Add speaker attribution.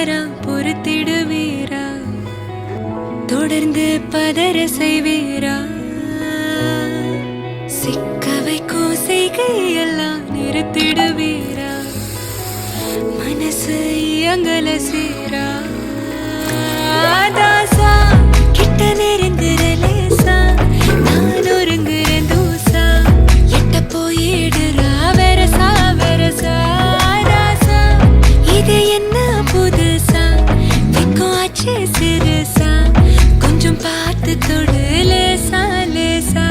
Speaker 1: தவறா பொறுத்திடுவீரா? தொடர்ந்து பதற செய்வீரா? சிக்க வைக்கும் செய்கையெல்லாம் நிறுத்திடுவீரா? மனசு இயங்கல சீரா? தாசா கிட்ட நெருங்குற லேசா, நான் ஒருங்குற தூசா, எட்ட போயிடுறா வெரசா வெரசா. தாசா இது என்ன புதுசா, வெக்கம் ஆச்சு சிறுசா, கொஞ்சம் பார்த்து தொடு லேசா லேசா.